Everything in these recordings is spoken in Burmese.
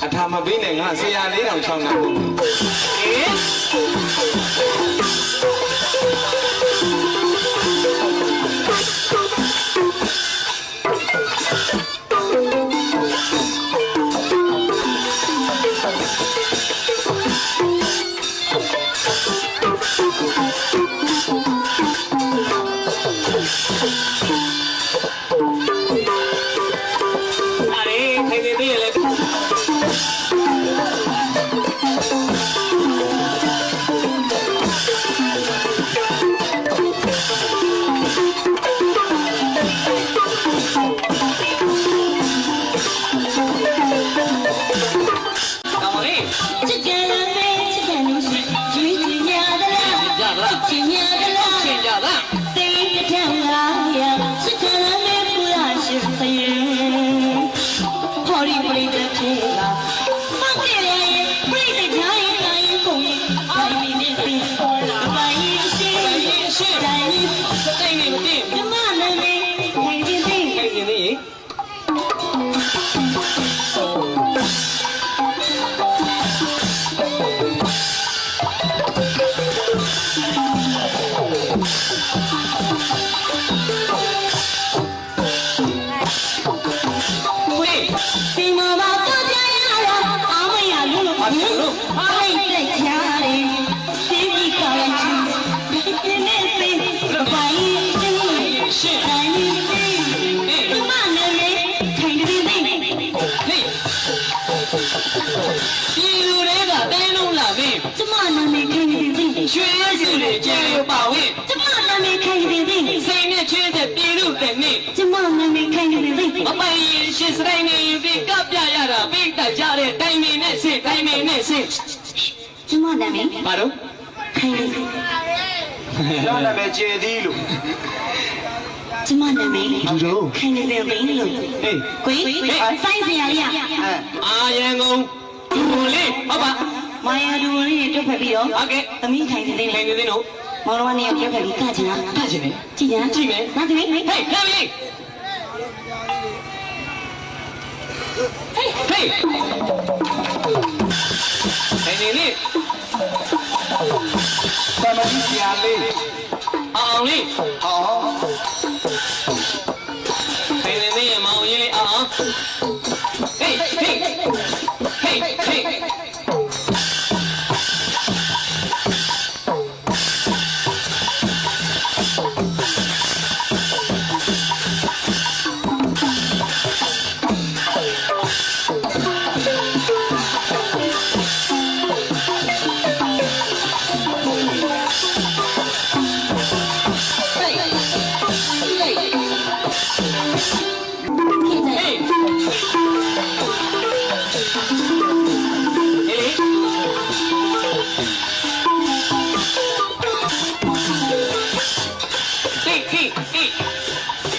အထာမပေးနဲ့ငါဆရာလေးတောင်ချောင်းတာဘူးရွှေရစုတွေကျေရပါဝင်ကျမနာမည်ခိုင်နေသည်စိတ်နဲ့ချွေးတဲ့ပြည်လူတဲ့နေ့ကျမနာမည်ခိုင်နေသည်မပိုင်ရင်ရှင်းစတိုင်းနေပြီးကပြရတာပိတ်တကြတဲ့တိုင်မင်းနဲ့စစ်တိုင်မင်းနဲ့စစ်ကျမနာမည်ဘာလို့ခိုင်နေသည်ကျမနာမည်ကျေသည်လို့ကျမနာမည်ခိုင်နေသည်လို့ဟေးကိုစိုင်းစရာလေးအာရန်ကုန်ဒူလေးဟုတ်ပါမာယာဒူလေးတွက်ဖက်ပြီးတော့ဟုတ်ကဲ့သမီးခိုင်နေသေးတယ်ခိုင်နေသေးလို့မောင်တော်ကနေတွက်ဖက်ပြီးကချင်လားကချင်တယ်ကြည့်ကြကြည့်မယ်ငါသမီးဟေးလာပြီဟေးဟေးခိုင်နေလေးသမီးဆရာလေးအောင်လေးအောင်ခိုင်နေသေးရဲ့မောင်ကြီးလေးအောင်ဟေးဟေးဟေးဟေး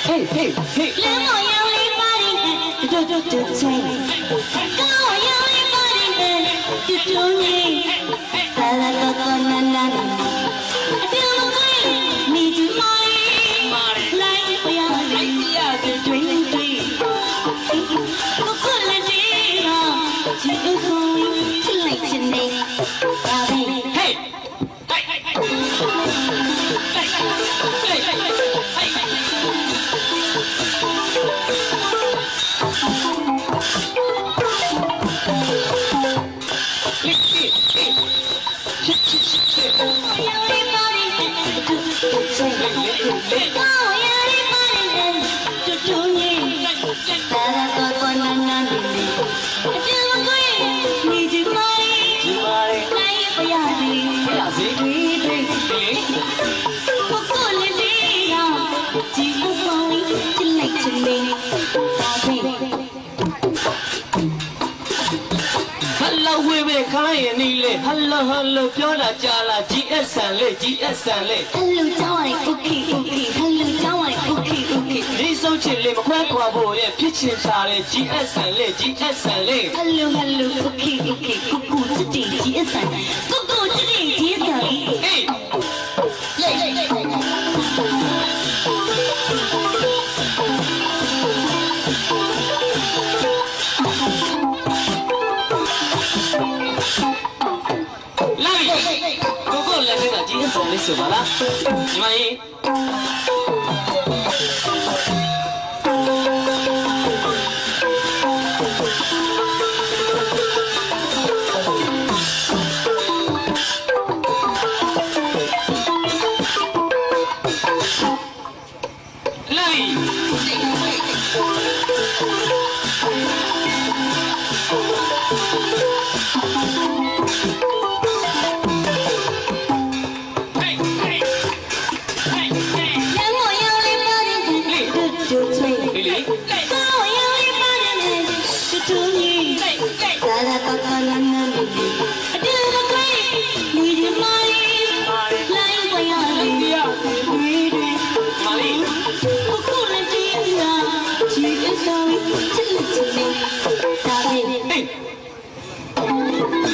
Hey, hey, Lemo yoli body, do say. Go yoli body, do me. Sala go na na na. Feel my way, need you money. Like we are, drink. Go good like you going to like today. Hey. Hello, Fiona Jala, GS and Lee, GS and Lee. Hello, Johnny, cookie. Hello, Johnny, cookie. This so chilly, my boy, pitching Charlie, GS and Lee, GS and Lee. Hello, cookie. Cuckoo today, GS and Cuckoo today, GS and Lee. Hey! ဆိုပါလားညီမလေး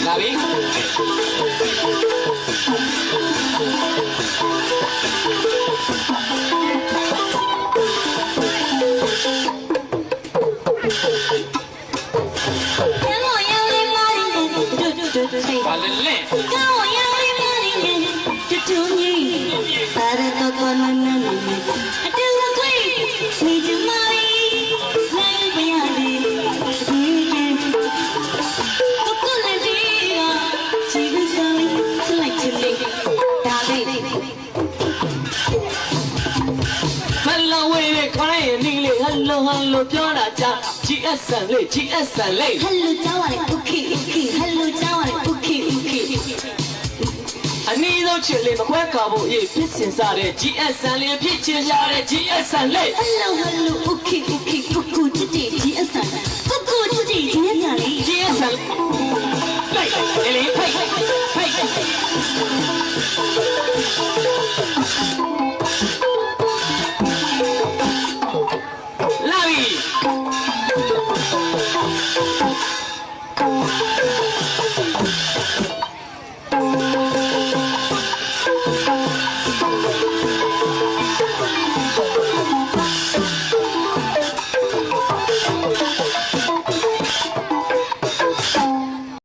လာပြီဘာလဲလဲကောင်းရရမနေတူတူကြီးစားရတော့ကောနနနအတူခွေးမိချမလေးနိုင်ပြရသည် Hello ပြောတာကြာ GSN လေး GSN လေး Hello ကြောင်းရလေ okay okay Hello ကြောင်းရလေ okay okay အနည်းဆုံးချစ်လေးမခွဲခါဖို့ရေးဖြစ်စင်စားတဲ့ GSN လေးဖြစ်ချင်ရတဲ့ GSN လေး Hello hello okay okay ကိုကိုချစ်တဲ့ GSN ကိုကိုချစ်တဲ့ GSN လေး GSN လေးလေးဖိတ်